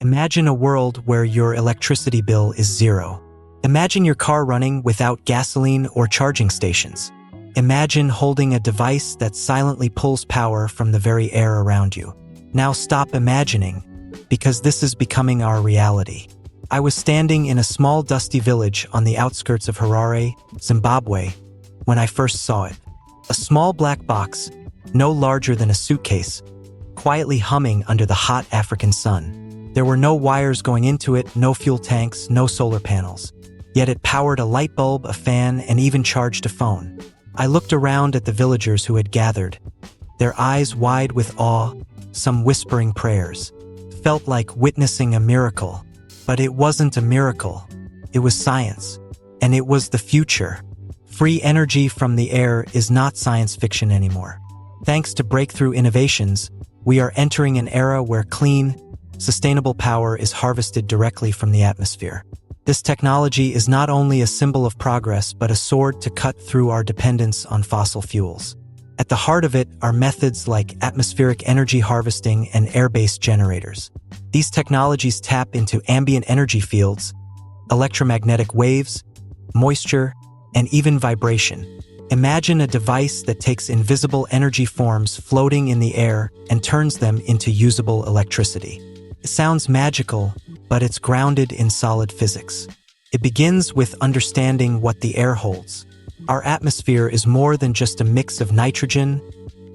Imagine a world where your electricity bill is zero. Imagine your car running without gasoline or charging stations. Imagine holding a device that silently pulls power from the very air around you. Now stop imagining, because this is becoming our reality. I was standing in a small dusty village on the outskirts of Harare, Zimbabwe, when I first saw it. A small black box, no larger than a suitcase, quietly humming under the hot African sun. There were no wires going into it, no fuel tanks, no solar panels. Yet it powered a light bulb, a fan, and even charged a phone. I looked around at the villagers who had gathered, their eyes wide with awe, some whispering prayers. Felt like witnessing a miracle. But it wasn't a miracle. It was science. And it was the future. Free energy from the air is not science fiction anymore. Thanks to breakthrough innovations, we are entering an era where clean, sustainable power is harvested directly from the atmosphere. This technology is not only a symbol of progress, but a sword to cut through our dependence on fossil fuels. At the heart of it are methods like atmospheric energy harvesting and air-based generators. These technologies tap into ambient energy fields, electromagnetic waves, moisture, and even vibration. Imagine a device that takes invisible energy forms floating in the air and turns them into usable electricity. It sounds magical, but it's grounded in solid physics. It begins with understanding what the air holds. Our atmosphere is more than just a mix of nitrogen,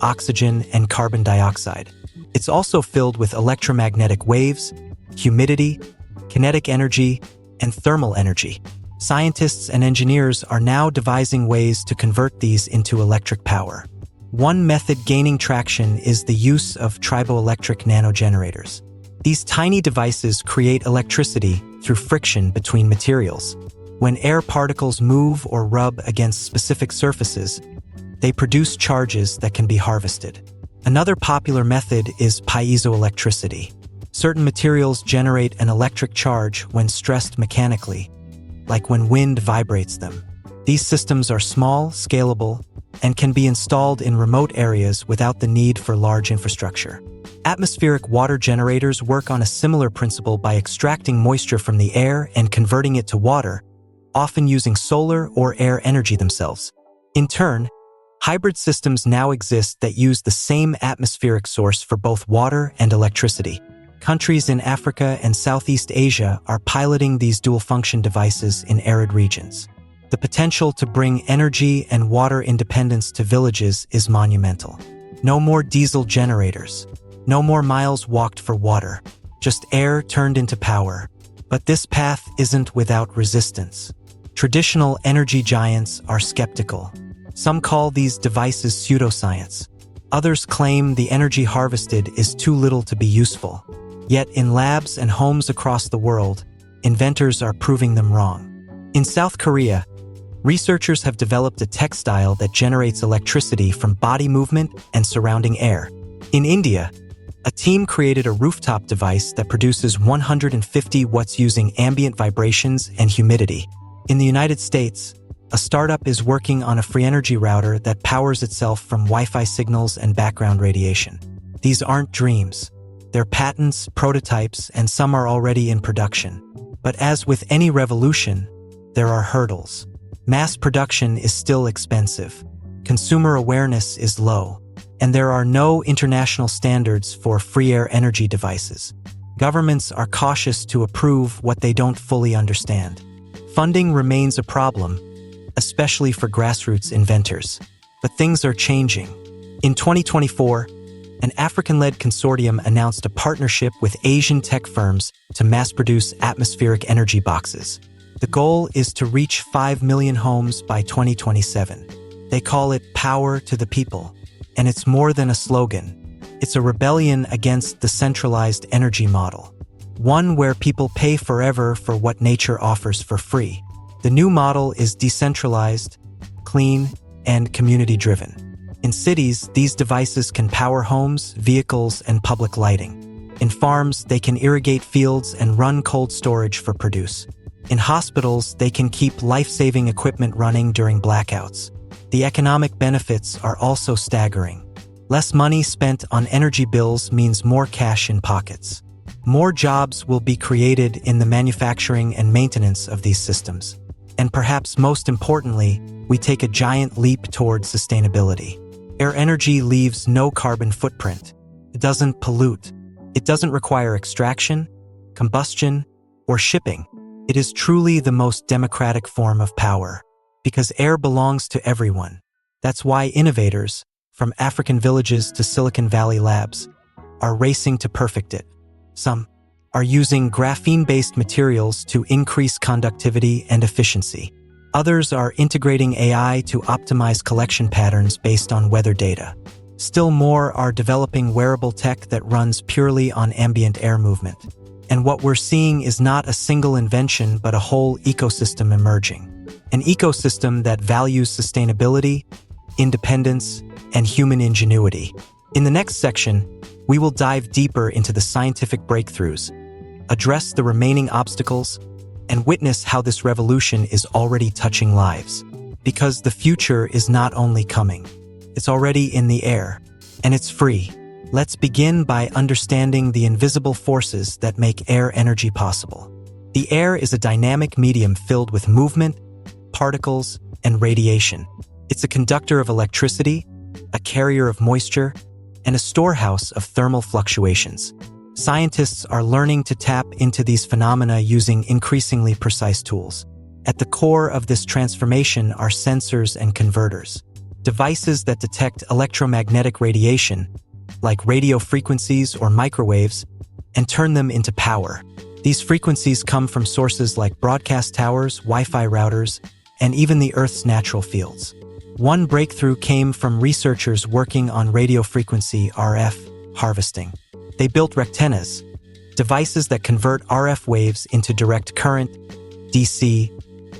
oxygen, and carbon dioxide. It's also filled with electromagnetic waves, humidity, kinetic energy, and thermal energy. Scientists and engineers are now devising ways to convert these into electric power. One method gaining traction is the use of triboelectric nanogenerators. These tiny devices create electricity through friction between materials. When air particles move or rub against specific surfaces, they produce charges that can be harvested. Another popular method is piezoelectricity. Certain materials generate an electric charge when stressed mechanically, like when wind vibrates them. These systems are small, scalable, and can be installed in remote areas without the need for large infrastructure. Atmospheric water generators work on a similar principle by extracting moisture from the air and converting it to water, often using solar or air energy themselves. In turn, hybrid systems now exist that use the same atmospheric source for both water and electricity. Countries in Africa and Southeast Asia are piloting these dual-function devices in arid regions. The potential to bring energy and water independence to villages is monumental. No more diesel generators. No more miles walked for water. Just air turned into power. But this path isn't without resistance. Traditional energy giants are skeptical. Some call these devices pseudoscience. Others claim the energy harvested is too little to be useful. Yet in labs and homes across the world, inventors are proving them wrong. In South Korea, researchers have developed a textile that generates electricity from body movement and surrounding air. In India, a team created a rooftop device that produces 150 watts using ambient vibrations and humidity. In the United States, a startup is working on a free energy router that powers itself from Wi-Fi signals and background radiation. These aren't dreams. They're patents, prototypes, and some are already in production. But as with any revolution, there are hurdles. Mass production is still expensive. Consumer awareness is low. And there are no international standards for free air energy devices. Governments are cautious to approve what they don't fully understand. Funding remains a problem, especially for grassroots inventors. But things are changing. In 2024, an African-led consortium announced a partnership with Asian tech firms to mass-produce atmospheric energy boxes. The goal is to reach 5 million homes by 2027. They call it Power to the People. And it's more than a slogan. It's a rebellion against the centralized energy model. One where people pay forever for what nature offers for free. The new model is decentralized, clean, and community-driven. In cities, these devices can power homes, vehicles, and public lighting. In farms, they can irrigate fields and run cold storage for produce. In hospitals, they can keep life-saving equipment running during blackouts. The economic benefits are also staggering. Less money spent on energy bills means more cash in pockets. More jobs will be created in the manufacturing and maintenance of these systems. And perhaps most importantly, we take a giant leap towards sustainability. Air energy leaves no carbon footprint. It doesn't pollute. It doesn't require extraction, combustion, or shipping. It is truly the most democratic form of power, because air belongs to everyone. That's why innovators, from African villages to Silicon Valley labs, are racing to perfect it. Some are using graphene-based materials to increase conductivity and efficiency. Others are integrating AI to optimize collection patterns based on weather data. Still more are developing wearable tech that runs purely on ambient air movement. And what we're seeing is not a single invention, but a whole ecosystem emerging. An ecosystem that values sustainability, independence, and human ingenuity. In the next section, we will dive deeper into the scientific breakthroughs, address the remaining obstacles, and witness how this revolution is already touching lives. Because the future is not only coming, it's already in the air, and it's free. Let's begin by understanding the invisible forces that make air energy possible. The air is a dynamic medium filled with movement, particles, and radiation. It's a conductor of electricity, a carrier of moisture, and a storehouse of thermal fluctuations. Scientists are learning to tap into these phenomena using increasingly precise tools. At the core of this transformation are sensors and converters, devices that detect electromagnetic radiation, like radio frequencies or microwaves, and turn them into power. These frequencies come from sources like broadcast towers, Wi-Fi routers, and even the Earth's natural fields. One breakthrough came from researchers working on radio frequency RF harvesting. They built rectennas, devices that convert RF waves into direct current, DC,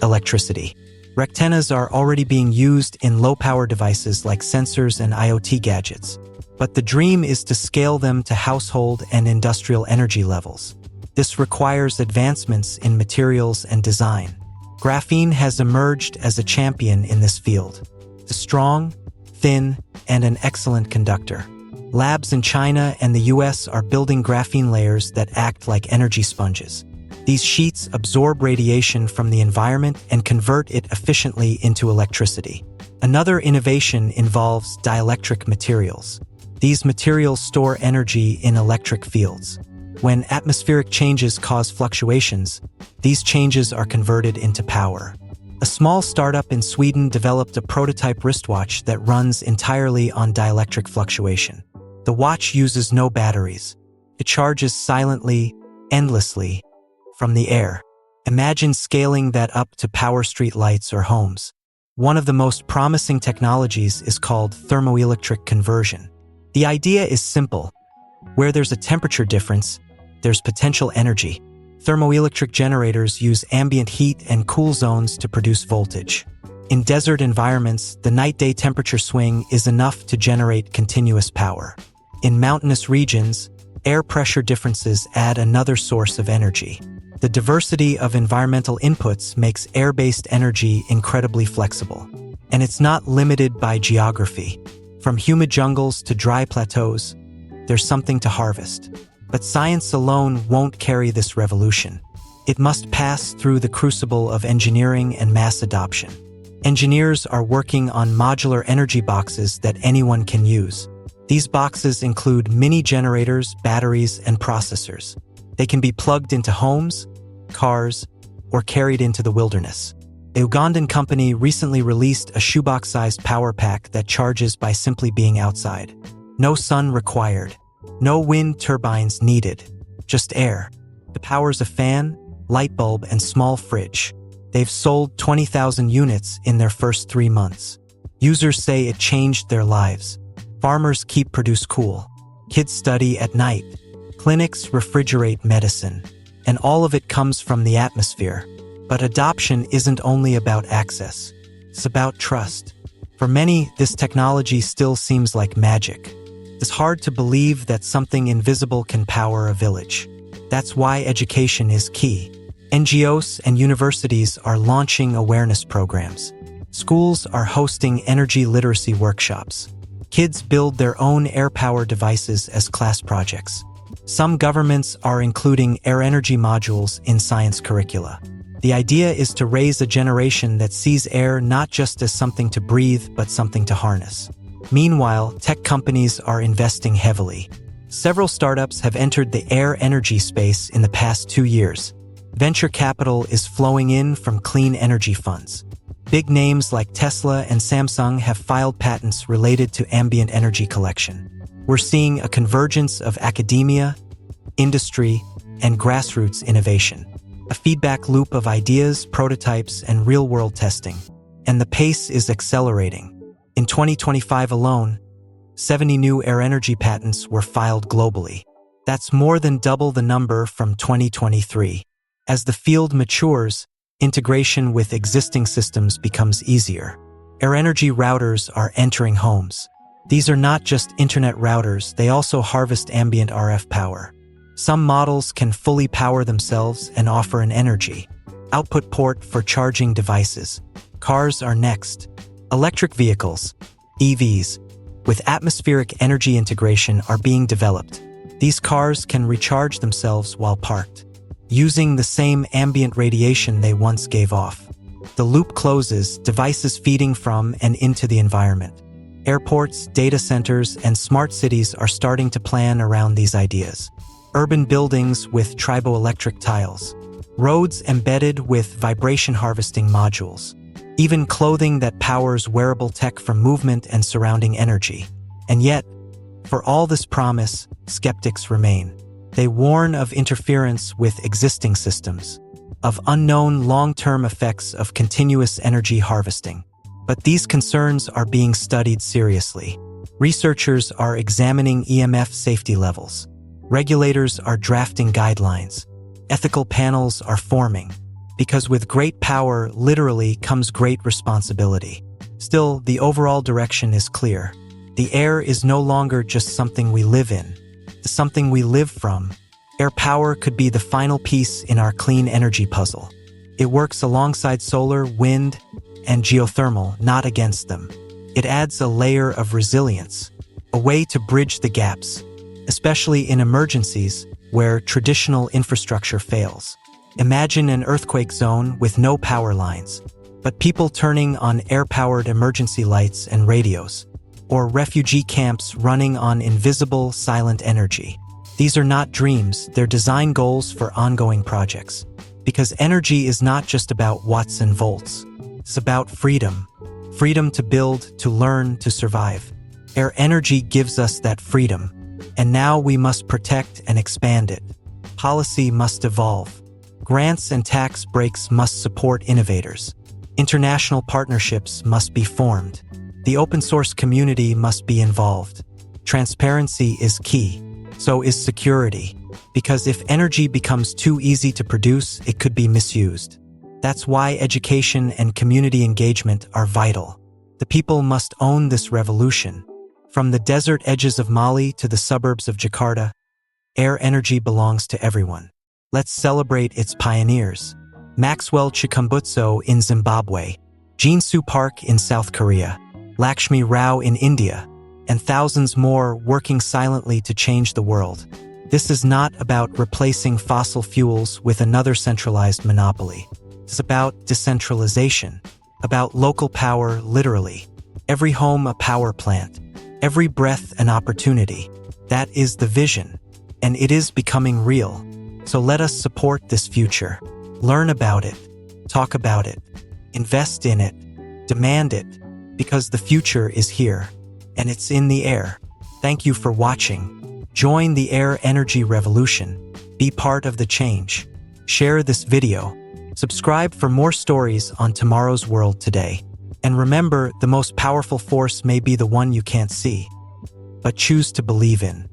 electricity. Rectennas are already being used in low-power devices like sensors and IoT gadgets. But the dream is to scale them to household and industrial energy levels. This requires advancements in materials and design. Graphene has emerged as a champion in this field. It's strong, thin, and an excellent conductor. Labs in China and the US are building graphene layers that act like energy sponges. These sheets absorb radiation from the environment and convert it efficiently into electricity. Another innovation involves dielectric materials. These materials store energy in electric fields. When atmospheric changes cause fluctuations, these changes are converted into power. A small startup in Sweden developed a prototype wristwatch that runs entirely on dielectric fluctuation. The watch uses no batteries. It charges silently, endlessly, from the air. Imagine scaling that up to power street lights or homes. One of the most promising technologies is called thermoelectric conversion. The idea is simple. Where there's a temperature difference, there's potential energy. Thermoelectric generators use ambient heat and cool zones to produce voltage. In desert environments, the night-day temperature swing is enough to generate continuous power. In mountainous regions, air pressure differences add another source of energy. The diversity of environmental inputs makes air-based energy incredibly flexible. And it's not limited by geography. From humid jungles to dry plateaus, there's something to harvest. But science alone won't carry this revolution. It must pass through the crucible of engineering and mass adoption. Engineers are working on modular energy boxes that anyone can use. These boxes include mini generators, batteries, and processors. They can be plugged into homes, cars, or carried into the wilderness. A Ugandan company recently released a shoebox-sized power pack that charges by simply being outside. No sun required. No wind turbines needed. Just air. It powers a fan, light bulb, and small fridge. They've sold 20,000 units in their first 3 months. Users say it changed their lives. Farmers keep produce cool. Kids study at night. Clinics refrigerate medicine. And all of it comes from the atmosphere. But adoption isn't only about access. It's about trust. For many, this technology still seems like magic. It's hard to believe that something invisible can power a village. That's why education is key. NGOs and universities are launching awareness programs. Schools are hosting energy literacy workshops. Kids build their own air power devices as class projects. Some governments are including air energy modules in science curricula. The idea is to raise a generation that sees air not just as something to breathe, but something to harness. Meanwhile, tech companies are investing heavily. Several startups have entered the air energy space in the past 2 years. Venture capital is flowing in from clean energy funds. Big names like Tesla and Samsung have filed patents related to ambient energy collection. We're seeing a convergence of academia, industry, and grassroots innovation. A feedback loop of ideas, prototypes, and real-world testing. And the pace is accelerating. In 2025 alone, 70 new air energy patents were filed globally. That's more than double the number from 2023. As the field matures, integration with existing systems becomes easier. Air energy routers are entering homes. These are not just internet routers, they also harvest ambient RF power. Some models can fully power themselves and offer an energy output port for charging devices. Cars are next. Electric vehicles, EVs, with atmospheric energy integration are being developed. These cars can recharge themselves while parked, using the same ambient radiation they once gave off. The loop closes, devices feeding from and into the environment. Airports, data centers, and smart cities are starting to plan around these ideas. Urban buildings with triboelectric tiles. Roads embedded with vibration harvesting modules. Even clothing that powers wearable tech from movement and surrounding energy. And yet, for all this promise, skeptics remain. They warn of interference with existing systems, of unknown long-term effects of continuous energy harvesting. But these concerns are being studied seriously. Researchers are examining EMF safety levels. Regulators are drafting guidelines. Ethical panels are forming. Because with great power literally comes great responsibility. Still, the overall direction is clear. The air is no longer just something we live in. It's something we live from. Air power could be the final piece in our clean energy puzzle. It works alongside solar, wind, and geothermal, not against them. It adds a layer of resilience, a way to bridge the gaps, especially in emergencies where traditional infrastructure fails. Imagine an earthquake zone with no power lines, but people turning on air-powered emergency lights and radios, or refugee camps running on invisible, silent energy. These are not dreams, they're design goals for ongoing projects. Because energy is not just about watts and volts. It's about freedom. Freedom to build, to learn, to survive. Air energy gives us that freedom. And now we must protect and expand it. Policy must evolve. Grants and tax breaks must support innovators. International partnerships must be formed. The open source community must be involved. Transparency is key. So is security. Because if energy becomes too easy to produce, it could be misused. That's why education and community engagement are vital. The people must own this revolution. From the desert edges of Mali to the suburbs of Jakarta, air energy belongs to everyone. Let's celebrate its pioneers. Maxwell Chikumbutso in Zimbabwe, Jinsu Park in South Korea, Lakshmi Rao in India, and thousands more working silently to change the world. This is not about replacing fossil fuels with another centralized monopoly. It's about decentralization, about local power literally. Every home a power plant, every breath an opportunity. That is the vision, and it is becoming real. So let us support this future. Learn about it, talk about it, invest in it, demand it, because the future is here, and it's in the air. Thank you for watching. Join the air energy revolution. Be part of the change. Share this video. Subscribe for more stories on tomorrow's world today. And remember, the most powerful force may be the one you can't see, but choose to believe in.